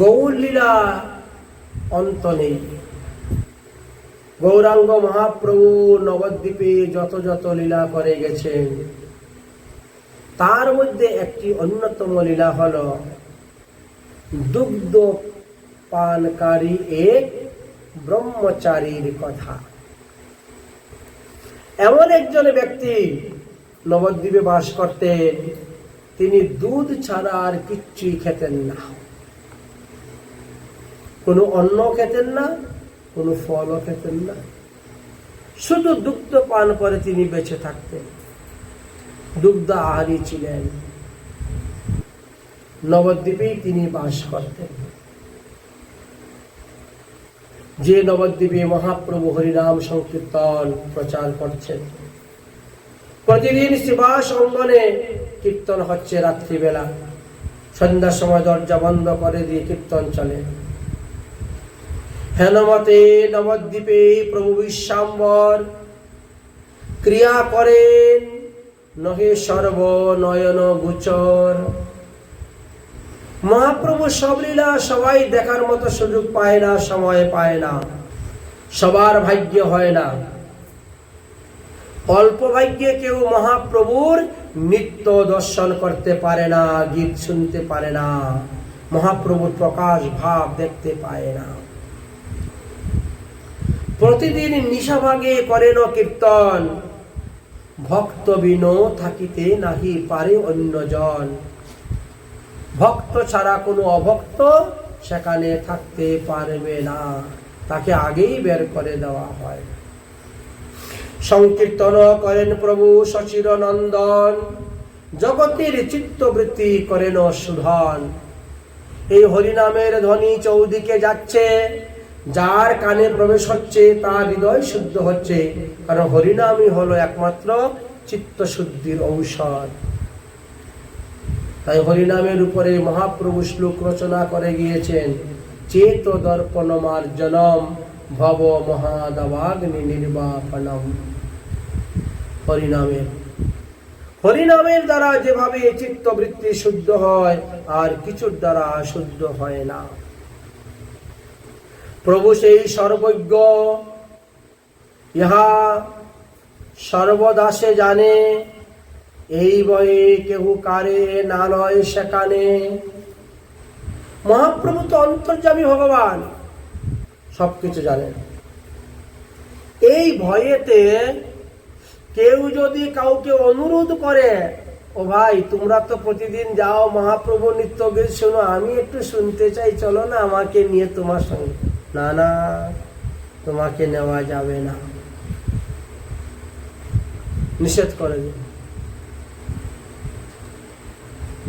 গৌর লীলা অন্ত নেই। গৌরাঙ্গ মহাপ্রভু নবদ্বীপে যত যত লীলা করে গেছেন, তার মধ্যে একটি অন্যতম লীলা হল দুগ্ধ পানকারী এক ব্রহ্মচারীর কথা। এমন একজন ব্যক্তি নবদ্বীপে বাস করতেন, তিনি দুধ ছাড়া আর কিচ্ছুই খেতেন না, কোনো অন্ন খেতেন না, কোনো ফলও খেতেন না, শুধু দুগ্ধ পান করে তিনি বেঁচে থাকতেন। দুগ্ধ আহারী ছিলেন। নবদ্বীপেই তিনি বাস করতেন। যে নবদ্বীপে মহাপ্রভু হরিনাম সংকীর্তন প্রচার করছেন, প্রতিদিন শ্রীবাস অঙ্গনে কীর্তন হচ্ছে। রাত্রিবেলা সন্ধ্যার সময় দরজা বন্ধ করে দিয়ে কীর্তন চলে। হেনমতে নবদ্বীপে প্রভু বিশ্বাম্বর ক্রিয়া করেন, নহে সর্ব নয়ন গোচর। মহাপ্রভু সব লীলা সবাই দেখার মতো সুযোগ পায় না, সময় পায় না, সবার ভাগ্য হয় না। অল্প ভাগ্যে কেউ মহাপ্রভুর নিত্য দর্শন করতে পারে না, গীত শুনতে পারে না, মহাপ্রভুর প্রকাশ ভাব দেখতে পায় না। প্রতিদিন নিশাভাগে করেন কীর্তন, ভক্ত বিনো থাকিতে নাহি পারে অন্যজন। ভক্ত ছাড়া কোনো অভক্ত সেখানে থাকতে পারবে না, তাকে আগেই বের করে দেওয়া হয়। সংকীর্তন করেন প্রভু শশীর নন্দন, জগতের চিত্তবৃত্তি করেন সুধন। এই হরিনামের ধ্বনি চৌদিকে যাচ্ছে, যার কানে প্রবেশ হচ্ছে তার হৃদয় শুদ্ধ হচ্ছে, কারণ হরিনামই হলো একমাত্র চিত্ত শুদ্ধির ঔষধ। তাই হরিনামের উপরে মহাপ্রভু শ্লোক রচনা করে গিয়েছেন, চেত দর্পণ মার্জনম ভব মহাদবাগ্নি নির্বাপনম। হরিনামের দ্বারা যেভাবে চিত্তবৃত্তি শুদ্ধ হয়, আর কিছুর দ্বারা শুদ্ধ হয় না। প্রভু সেই সর্বজ্ঞ, ইহা সর্বদাসে জানে, এই বয়ে কেহ কারে না লয় সেখানে। মহাপ্রভু তো অন্তর্যামী ভগবান, সবকিছু জানেন। এই ভয়েতে কেউ যদি কাউকে অনুরোধ করে, ও ভাই তোমরা তো প্রতিদিন যাও মহাপ্রভু নিত্য গীত শোনো, আমি একটু শুনতে চাই, চলো না আমাকে নিয়ে তোমার সঙ্গে। না না, তোমাকে নেওয়া যাবে না, নিষেধ করে দিন।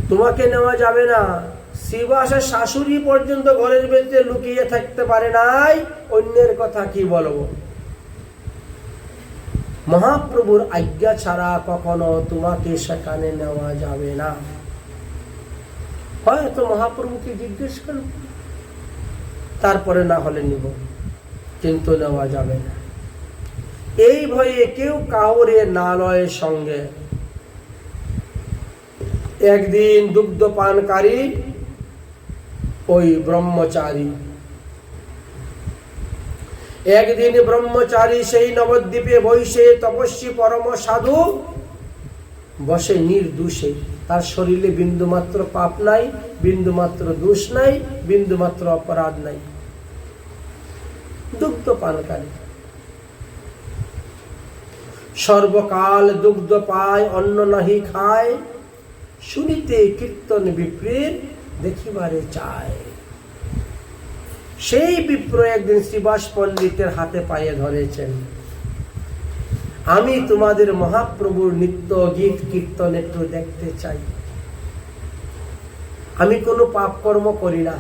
তোমাকে নেওয়া যাবে না। শ্রীবাসের শাশুড়ি পর্যন্ত ঘরের ভেতরে লুকিয়ে থাকতে পারে নাই, অন্যের কথা কি বলবো। মহাপ্রভুর আজ্ঞা ছাড়া কখনো তোমাকে সেখানে নেওয়া যাবে না। হয়তো মহাপ্রভুকে জিজ্ঞেস করব, তারপরে না হলে নিব, কিন্তু নেওয়া যাবে না। এই ভয়ে কেউ কাউরে না লয় সঙ্গে। একদিন দুগ্ধ পানকারী ওই ব্রহ্মচারী, একদিন ব্রহ্মচারী সেই নবদ্বীপে বসে তপস্বী পরম সাধু বসে নির্দোষে। তার শরীরে বিন্দুমাত্র পাপ নাই, বিন্দুমাত্র দোষ নাই, বিন্দুমাত্র অপরাধ নাই। দুগ্ধ পানকারী সর্বকাল দুগ্ধ পায়, অন্ন নাহি খায়, শুনিতে কীর্তন বিপ্রের দেখিবারে চায়। সেই বিপ্র একদিন শ্রীবাস পণ্ডিতের হাতে পায়ে ধরেছেন, আমি তোমাদের মহাপ্রভুর নিত্য গীত কীর্তন একটু দেখতে চাই। আমি কোনো পাপ কর্ম করি না,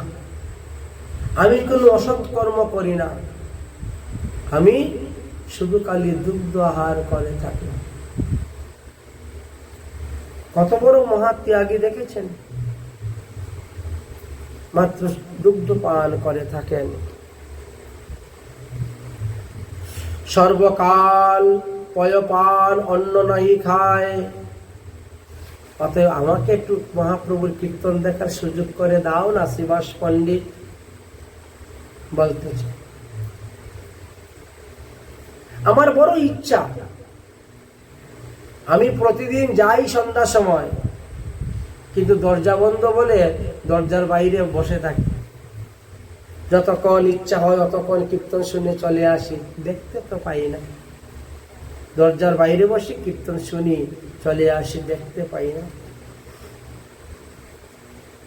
আমি কোনো অসৎ কর্ম করি না, আমি শুধু খালি দুগ্ধ আহার করে থাকি। কত বড় মহাত্যাগী দেখেছেন, মাত্র দুগ্ধ পান করে থাকেন। সর্বকাল পয়পান অন্ন নাহি খায়, অতএব আমাকে একটু মহাপ্রভুর কীর্তন দেখার সুযোগ করে দাও না শ্রীবাস পণ্ডিত বলতেছে। আমার বড় ইচ্ছা, আমি প্রতিদিন যাই সন্ধ্যা সময়, কিন্তু দরজা বন্ধ বলে দরজার বাইরে বসে থাকি। যতক্ষণ ইচ্ছা হয় ততক্ষণ কীর্তন শুনে চলে আসি, দেখতে তো পাই না। দরজার বাইরে বসে কীর্তন শুনি, চলে আসি, দেখতে পাই না।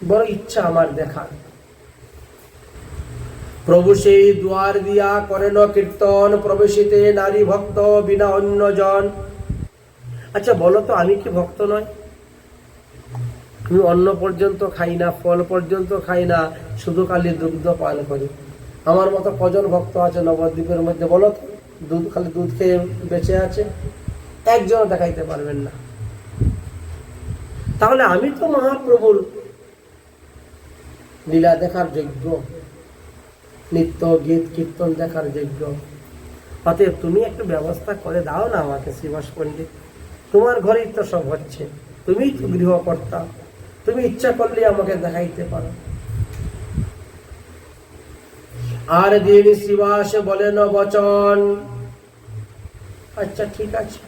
বড় ইচ্ছা আমার দেখার। প্রভু সেই দুয়ার দিয়া করেন কীর্তন, প্রবেশিতে নারী ভক্ত বিনা অন্য জন। আচ্ছা বলো তো, আমি কি ভক্ত নয়? আমি অন্ন পর্যন্ত খাই না, ফল পর্যন্ত খাই না, শুধু খালি দুগ্ধ পান করি। আমার মতো কজন ভক্ত আছে নবদ্বীপের মধ্যে বলো তো? খালি দুধ খেয়ে বেঁচে আছে? একজন দেখাইতে পারবেন না। তাহলে আমি তো মহাপ্রভুর লীলা দেখার যোগ্য, নিত্য গীত কীর্তন দেখার যোগ্য। অতএব তুমি একটু ব্যবস্থা করে দাও না আমাকে শ্রীবাস পণ্ডিত। তোমার ঘরেই তো সব হচ্ছে, তুমিই তো গৃহকর্তা, তুমি ইচ্ছা করলে আমাকে দেখাইতে পারো। আর দিন শ্রীবাস বলেন বচন, আচ্ছা ঠিক আছে,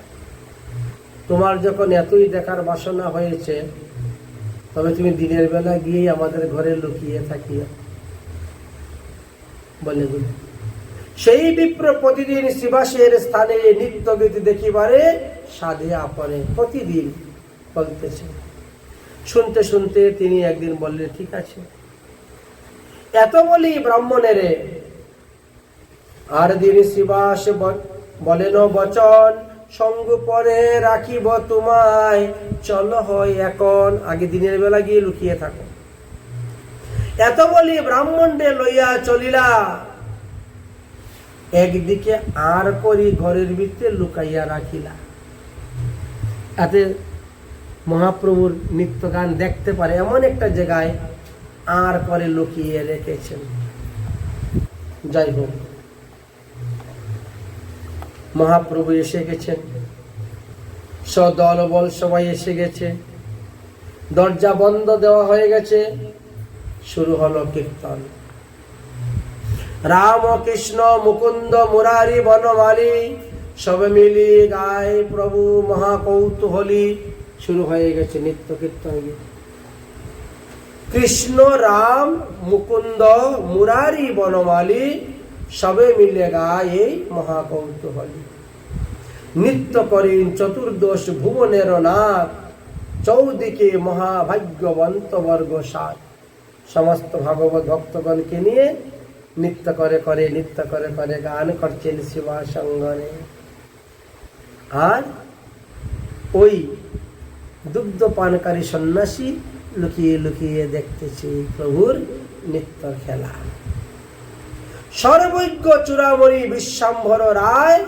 তোমার যখন এতই দেখার বাসনা হয়েছে, তবে তুমি দিনের বেলা গিয়ে আমাদের ঘরে লুকিয়ে থাকিও বলে দিল। সেই বিপ্র প্রতিদিন শ্রীবাসের স্থানে নিত্য গীতি দেখিবারে সাধে আপনে প্রতিদিন বলতেছে। শুনতে শুনতে তিনি একদিন বললেন, ঠিক আছে, এত বলি ব্রাহ্মণের। আর দিন শ্রীবাস বলেন বচন, সঙ্গ পরে রাখিব তোমায়, চলো হয় এখন। আগে দিনের বেলা গিয়ে লুকিয়ে থাকো। এত বলি ব্রাহ্মণে লইয়া চলিলা, একদিকে আর করি ঘরের ভিতরে লুকাইয়া রাখিলা। এতে মহাপ্রভুর নিত্য গান দেখতে পারে এমন একটা জায়গায় আর করে লুকিয়ে রেখেছেন। যাই হোক, মহাপ্রভু এসে গেছেন, সদল বল সবাই এসে গেছে, দরজা বন্ধ দেওয়া হয়ে গেছে, শুরু হলো কীর্তন। রাম কৃষ্ণ মুকুন্দ মুরারি বনমালী সবে মিলি গায় প্রভু মহাকৌতূহলী। শুরু হয়ে গেছে নিত্য কীর্তন গীত। কৃষ্ণ রাম মুকুন্দ মুরারি বনমালী সবে মিলে গায় এই মহাকৌতূহলী। নৃত্য করেন চতুর্দশ ভুবনের নাথ, চৌদিকে মহাভাগ্যবন্ত বর্গ সাত। সমস্ত ভাগবত ভক্তগণকে নিয়ে নৃত্য করে গান করছেন শিবাসঙ্গনে। আর ওই দুগ্ধ পানকারী সন্ন্যাসী লুকিয়ে লুকিয়ে দেখতেছে প্রভুর নৃত্য খেলা। সর্বজ্ঞ চূড়ামণি বিশ্বাম্বর রায়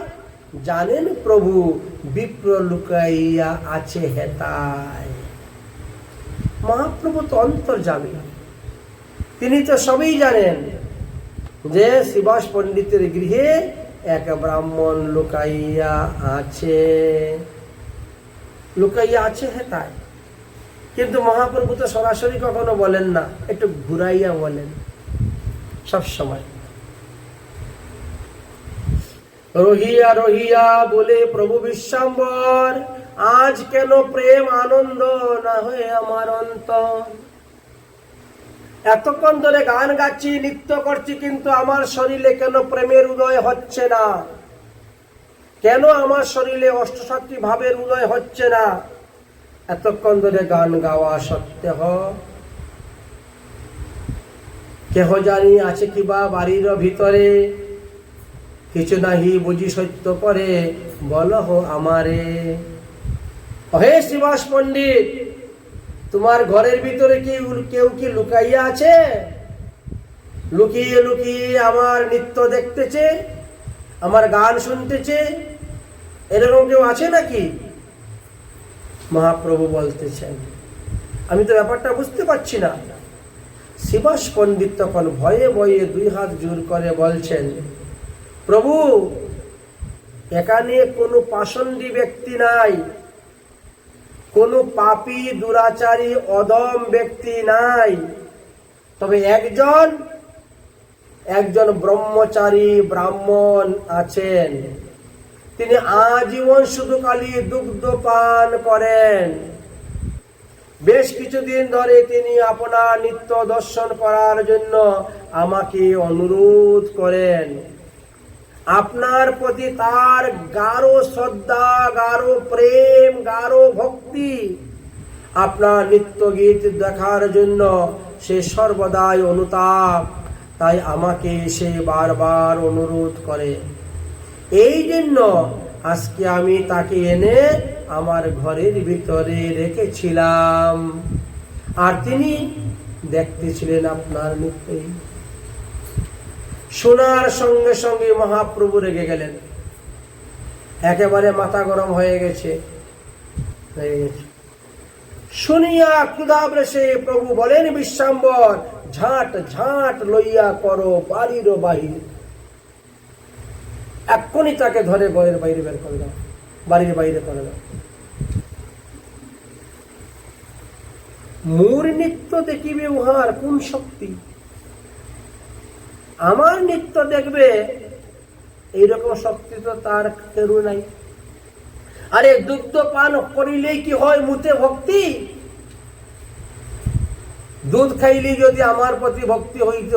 জানেন প্রভু বিপ্র লুকাইয়া আছে হেতায়। মহাপ্রভু তো অন্তর্যামী, তিনি তো সবই জানেন যে শ্রীবাস পণ্ডিতের গৃহে এক ব্রাহ্মণ লুকাইয়া আছে হেতায়। কিন্তু মহাপ্রভু তো সরাসরি কখনো বলেন না, একটু ঘুরাইয়া বলেন সব সময়। রহিয়া রহিয়া বলে প্রভু বিশ্বাম্বর, আজ কেন প্রেম আনন্দ না হয়ে আমার অন্তর। এতক্ষণ ধরে গান গাচ্ছি, নৃত্য করছি, কিন্তু আমার শরীরে কেন প্রেমের উদয় হচ্ছে না? কেন আমার শরীরে অষ্টশক্তি ভাবের উদয় হচ্ছে না? এতক্ষণ ধরে গান গাওয়া সত্ত্বেও কেহ জানি আছে কিবা বাড়ির ভিতরে, কিছু নাহি বুঝি সত্য করে বলহ আমারে। হে শ্রীবাস পণ্ডিত, তোমার ঘরের ভিতরে কি কেউ কি লুকাইয়া আছে? লুকিয়ে লুকিয়ে আমার নৃত্য দেখতেছে, আমার গান শুনতেছে, এরকম কেউ আছে নাকি? মহাপ্রভু বলতেছেন, আমি তো ব্যাপারটা বুঝতে পারছি না। শ্রীবাস পণ্ডিত তখন ভয়ে ভয়ে দুই হাত জোর করে বলছেন, প্রভু এখানে কোনো পাষণ্ডী ব্যক্তি নাই, কোনো পাপী দুরাচারী অধম ব্যক্তি নাই, তবে একজন ব্রহ্মচারী ব্রাহ্মণ আছেন। তিনি আজীবন শুধু খালি দুগ্ধ পান করেন। বেশ কিছুদিন ধরে তিনি আপনার নিত্য দর্শন করার জন্য আমাকে অনুরোধ করেন। আপনার প্রতি তার গাঢ় শ্রদ্ধা, গাঢ় প্রেম, গাঢ় ভক্তি। আপনার নিত্য গীত দেখার জন্য সে সর্বদাই অনুতাপ, তাই আমাকে সে বারবার অনুরোধ করে। এই জন্য আজকে আমি তাকে এনে আমার ঘরের ভিতরে রেখেছিলাম, আর তিনি দেখতেছিলেন আপনার নিত্যই। শোনার সঙ্গে সঙ্গে মহাপ্রভু রেগে গেলেন, একেবারে মাথা গরম হয়ে গেছে। শুনিয়া ক্ষুধাগ্রসে প্রভু বলেন, বিশ্বাম্বর, ঝাঁট ঝাঁট লইয়া করো বাড়ির বাহির। এক্ষুনি তাকে ধরে ঘরের বাইরে বের করে দাও, বাড়ির বাইরে করে দাও। মোর নিত্য দেখিবে উহার কোন শক্তি? আমার নিত্য দেখবে এইরকম শক্তি তো তার কেউ নাই। আরে দুগ্ধ পান করিলেই কি হয় মুতে ভক্তি? দুধ খাইলে যদি আমার প্রতি ভক্তি হইত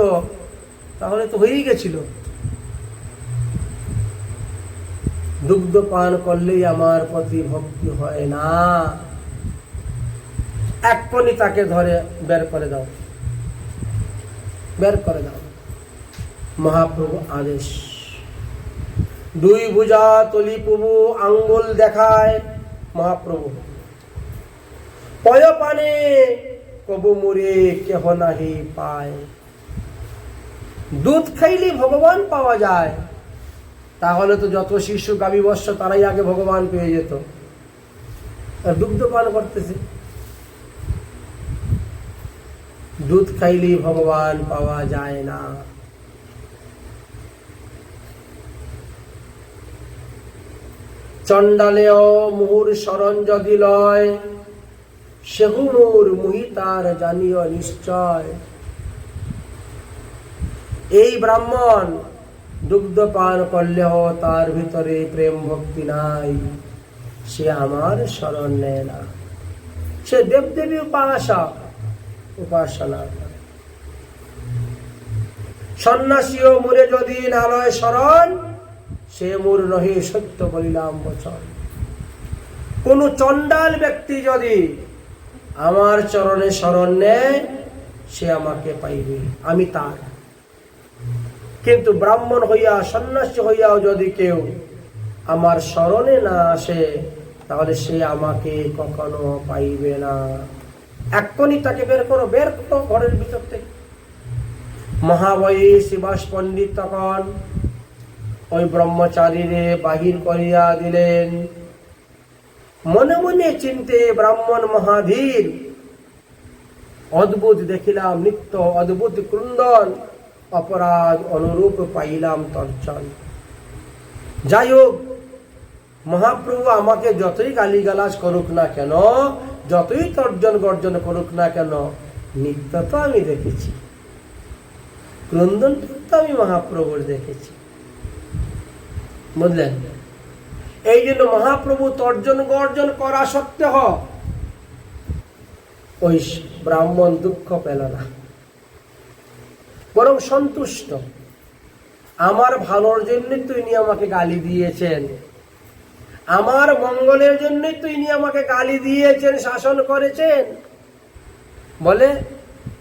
তাহলে তো হয়েই গেছিল। দুগ্ধ পান করলেই আমার প্রতি ভক্তি হয় না। এক্ষুনি তাকে ধরে বের করে দাও, বের করে দাও। মহাপ্রভু আদেশ। দুই ভুজা তলি প্রভু আঙ্গুল দেখায় মহাপ্রভু। পয় পানে কবু মুরে কেহ নাহি পায়। দুধ খাইলে ভগবান পাওয়া যায়, তাহলে তো যত শিশু গাভী বৎস তারাই আগে ভগবান পেয়ে যেত। দুগ্ধ পান করতেছে। দুধ খাইলে ভগবান পাওয়া যায় না। চণ্ডালেও মুহুর শরণ যদি লয়, সেহু মোর মুহিতার জানিও নিশ্চয়। এই ব্রাহ্মণ দুগ্ধ পান করলেও তার ভিতরে প্রেম ভক্তি নাই, সে আমার শরণ নেয় না। সে দেবদেবী উপাসনা করে। সন্ন্যাসীও মোরে যদি না লয় শরণ, সে মোর নহে সত্য বলিলাম বচন। কোন চণ্ডাল ব্যক্তি যদি আমার চরণে শরণ নেয়, সে আমাকে পাইবে, আমি তার। কিন্তু ব্রাহ্মণ হইয়া সন্ন্যাসী হইয়াও যদি কেউ আমার শরণে না আসে, তাহলে সে আমাকে কখনো পাইবে না। এক্ষুনি তাকে বের করো, বের করো ঘরের ভিতর থেকে। মহাবয়ী শিবাস পণ্ডিত তখন ওই ব্রহ্মচারীরে বাহির করিয়া দিলেন। মনে মনে চিন্তে ব্রাহ্মণ মহাধীর, অদ্ভুত দেখিলাম নিত্য অদ্ভুত ক্রন্দন, অপরাধ অনুরূপ পাইলাম তর্জন। যাই হোক, মহাপ্রভু আমাকে যতই গালিগালাজ করুক না কেন, যতই তর্জন গর্জন করুক না কেন, নিত্য তো আমি দেখেছি, ক্রন্দন তো আমি মহাপ্রভুর দেখেছি। বুঝলেন? এই জন্য মহাপ্রভু তর্জন গর্জন করা সত্ত্বেও ওই ব্রাহ্মণ দুঃখ পেল না, বরং সন্তুষ্ট। আমার ভালোর জন্যই তো ইনি আমাকে গালি দিয়েছেন, আমার মঙ্গলের জন্যই তো ইনি আমাকে গালি দিয়েছেন, শাসন করেছেন বলে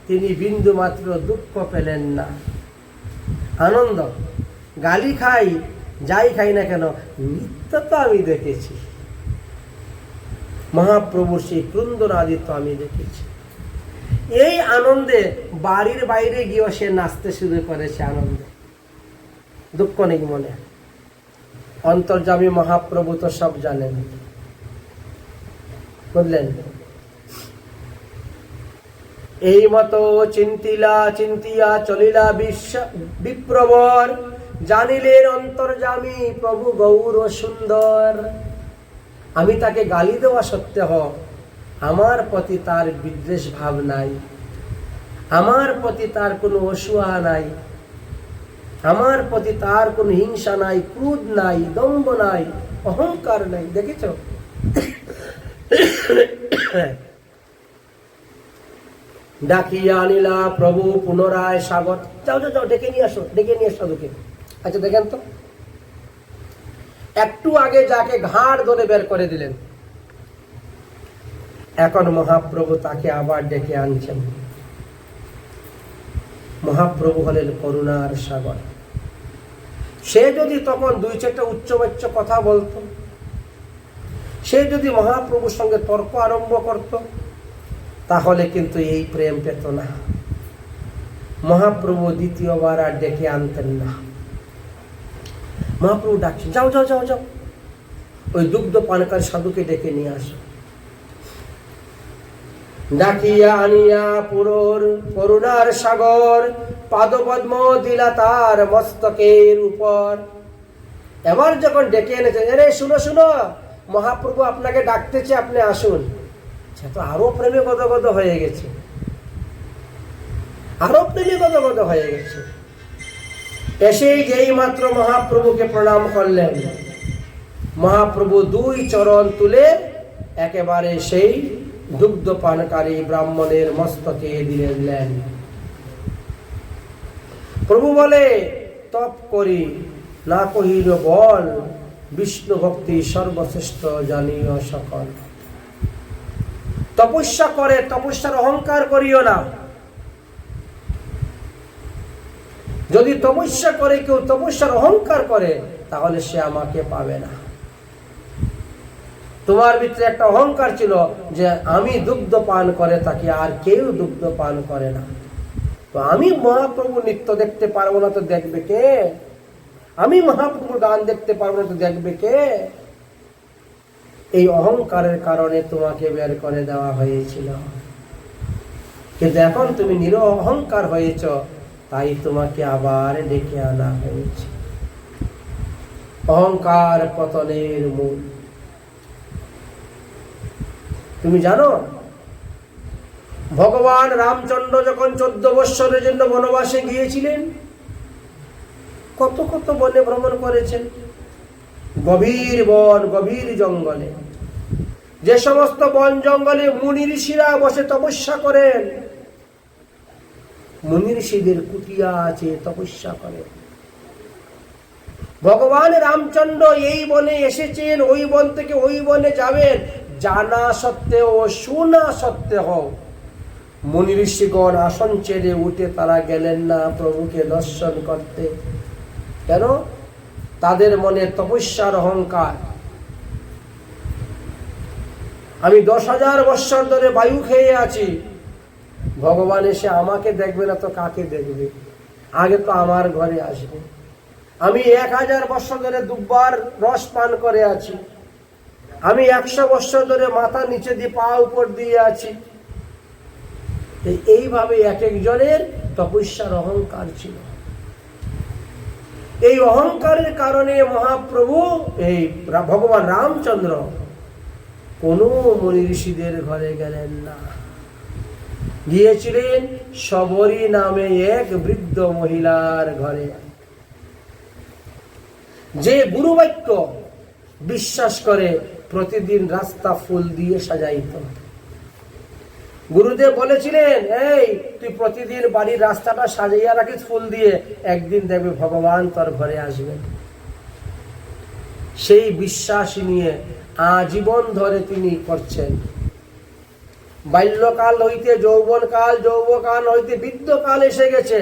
তিনি বিন্দু মাত্র দুঃখ পেলেন না। আনন্দ। গালি খাই, যাই খাই না কেন, নিত্য তো আমি দেখেছি, মহাপ্রভুর সেই ক্রন্দন আদি তো আমি দেখেছি। এই আনন্দে বাড়ির বাইরে গিয়েও সে নাচতে শুরু করেছে আনন্দে, দুঃখ নেই মনে। অন্তর্যামী মহাপ্রভু তো সব জানেন। বুঝলেন? এই মতো চিন্তিয়া চলিলা বিপ্রবর, জানিলেন অন্তর্যামী প্রভু গৌর সুন্দর। আমি তাকে গালি দেওয়া সত্ত্বেও আমার প্রতি তার বিদ্বেষ ভাব নাই, আমার প্রতি তার কোনো অসূয়া নাই, আমার প্রতি তার কোনো হিংসা নাই, ক্রোধ নাই, দম্ভ নাই, অহংকার নাই। দেখেছ? ডাকিয়া আনিলা প্রভু পুনরায় সাগর। যাও যাও যাও, ডেকে নিয়ে আসো, ডেকে নিয়ে আসো ওকে। আচ্ছা দেখেন তো, একটু আগে যাকে ঘাড় ধরে বের করে দিলেন, এখন মহাপ্রভু তাকে আবার ডেকে আনছেন। মহাপ্রভু হলেন করুণার সাগর। সে যদি তখন দুই চারটা উচ্চবাচ্য কথা বলতো, সে যদি মহাপ্রভুর সঙ্গে তর্ক আরম্ভ করত, তাহলে কিন্তু এই প্রেম পেত না। মহাপ্রভু দ্বিতীয়বার আর ডেকে আনতেন না। মহাপ্রভু ডাকছেন, যাও যাও যাও যাও, ওই দুগ্ধ পানকার সাধুকে ডেকে নিয়ে আসো। ডাকিয়া আনিয়া পুরোর করুণার সাগর, পাদপদ্ম দিলা তার মস্তকের উপর। এবার যখন ডেকে এনেছেন, আরে শুনো শুনো, মহাপ্রভু আপনাকে ডাকতেছে, আপনি আসুন। সে তো আরো প্রেমে গদগদ হয়ে গেছে, আরো প্রেমে গদগদ হয়ে গেছে। এসেই যেই মাত্র মহাপ্রভুকে প্রণাম করলেন, মহাপ্রভু দুই চরণ তুলে একেবারে সেই দুগ্ধ পানকারী ব্রাহ্মণের মস্তকে দিলেন। প্রভু বলে, তপ করি না কহিল বল, বিষ্ণু ভক্তি সর্বশ্রেষ্ঠ জানিও সকল। তপস্যা করে, তপস্যার অহংকার করিও না। যদি তপস্যা করে কেউ তপস্যার অহংকার করে, তাহলে সে আমাকে পাবে না। তোমার ভিতরে একটা অহংকার ছিল যে আমি দুগ্ধ পান করে থাকি, আর কেউ দুগ্ধ পান করে না। তো আমি মহাপ্রভু নৃত্য দেখতে পারবো না, তো দেখবে কে? আমি মহাপ্রভুর গান দেখতে পারবো না, তো দেখবে কে? এই অহংকারের কারণে তোমাকে বের করে দেওয়া হয়েছিল। কিন্তু এখন তুমি নিরহংকার হয়েছ, তাই তোমাকে আবার ডেকে আনা হয়েছে। অহংকার পতনের মূল। তুমি জানো, ভগবান রামচন্দ্র যখন 14 বৎসরের জন্য বনবাসে গিয়েছিলেন, কত কত বনে ভ্রমণ করেছেন। গভীর বন, গভীর জঙ্গলে, যে সমস্ত বন জঙ্গলে মুনি ঋষিরা বসে তপস্যা করেন, মুনি ঋষিদের কুটিয়া আছে, তপস্যা করেন। ভগবান রামচন্দ্র এই বনে এসেছেন, ওই বন থেকে ওই বনে যাবেন, জানা সত্ত্বেও শোনা সত্ত্বেও মুনি ঋষিগণ আসন ছেড়ে উঠে তারা গেলেন না প্রভুকে দর্শন করতে। কেন? তাদের মনে তপস্যার অহংকার। আমি 10,000 বৎসর ধরে বায়ু খেয়ে আছি, ভগবান এসে আমাকে দেখবে না তো কাকে দেখবে? আগে তো আমার ঘরে আসবে। আমি 1000 বৎসর ধরে দুব্বার রস পান করে আছি, আমি 100 বৎসর ধরে মাথা নিচে দিয়ে পা উপর দিয়ে আছি। এইভাবে এক একজনের তপস্যার অহংকার ছিল। এই অহংকারের কারণে মহাপ্রভু, এই ভগবান রামচন্দ্র কোনো মুনি ঋষিদের ঘরে গেলেন না, গিয়েছিলেন শবরী নামে এক বৃদ্ধ মহিলার ঘরে, যে গুরুবাক্য বিশ্বাস করে প্রতিদিন রাস্তা ফুল দিয়ে সাজাইত। গুরুদেব বলেছিলেন, এই তুই প্রতিদিন বাড়ির রাস্তাটা সাজাইয়া রাখিস ফুল দিয়ে, একদিন দেখবে ভগবান তোর ঘরে আসবেন। সেই বিশ্বাস নিয়ে আজীবন ধরে তিনি করছেন। বাল্যকাল হইতে যৌবনকাল, যৌবকাল হইতে বৃদ্ধকাল এসে গেছে।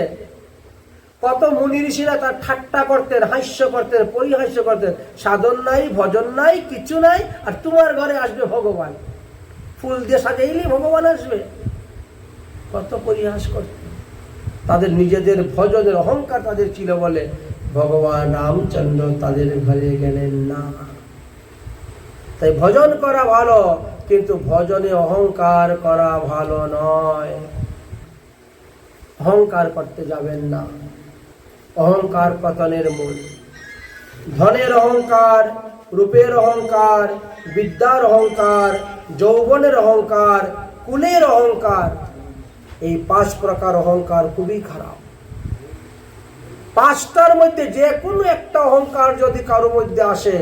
কত মুনি ঋষিরা তার ঠাট্টা করতেন, হাস্য করতেন, পরিহাস্য করতেন। সাধন নাই, ভজন নাই, কিছু নাই, আর তোমার ঘরে আসবে ভগবান, ফুল দিয়ে সাজাইলে ভগবান আসবে। কত পরিহাস করতেন। তাদের নিজেদের ভজনের অহংকার তাদের ছিল বলে ভগবান রামচন্দ্র তাদের ঘরে গেলেন না। তাই ভজন করা ভালো, কিন্তু ভজনে অহংকার করা ভালো নয়। অহংকার করতে যাবেন না, অহংকার পতনের মূল। ধনের অহংকার, রূপের অহংকার, বিদ্যার অহংকার, যৌবনের অহংকার, কুলের অহংকার, এই 5 প্রকার অহংকার খুবই খারাপ। 5টার মধ্যে যে কোনো একটা অহংকার যদি কারোর মধ্যে আসে,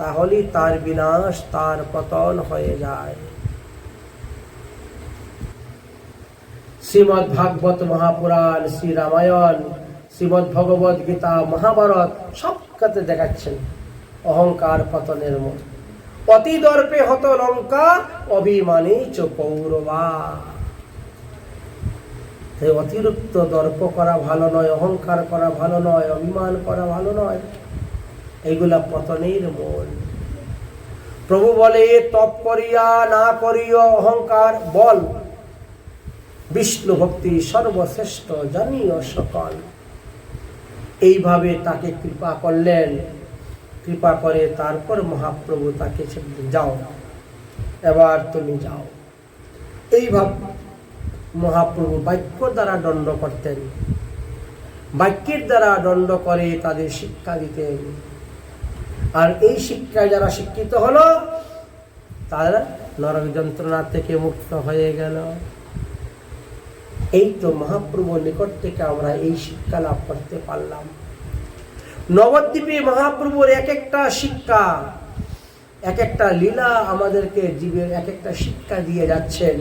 তাহলে তার বিনাশ, তার পতন হয়ে যায়। শ্রীমদ্ ভাগবত মহাপুরাণ, শ্রী রামায়ণ, শ্রীমদ্ ভগবদ গীতা, মহাভারত সব ক্ষেত্রে দেখাচ্ছেন অহংকার পতনের মত। অতি দর্পে হত লঙ্কা, অভিমানী চ কৌরবা। অতিরিক্ত দর্প করা ভালো নয়, অহংকার করা ভালো নয়, অভিমান করা ভালো নয়, এইগুলা পতনের মূল। প্রভু বলে, তপ করিয়া না করিও অহংকার বল, বিষ্ণু ভক্তি সর্বশ্রেষ্ঠ জানিও সকল। এইভাবে তাকে কৃপা করলেন। কৃপা করে তারপর মহাপ্রভু তাকে যাও, এবার তুমি যাও। এইভাবে মহাপ্রভু বাক্য দ্বারা দণ্ড করতেন, বাক্যের দ্বারা দণ্ড করে তাদের শিক্ষা দিতেন। আর এই শিক্ষায় যারা শিক্ষিত হলো, তারা নরক যন্ত্রণা থেকে মুক্ত হয়ে গেল। এই তো মহাপ্রভুর নিকট থেকে আমরা এই শিক্ষা লাভ করতে পারলাম। নবদ্বীপে মহাপ্রভুর এক একটা শিক্ষা, এক একটা লীলা আমাদেরকে জীবের এক একটা শিক্ষা দিয়ে যাচ্ছেন।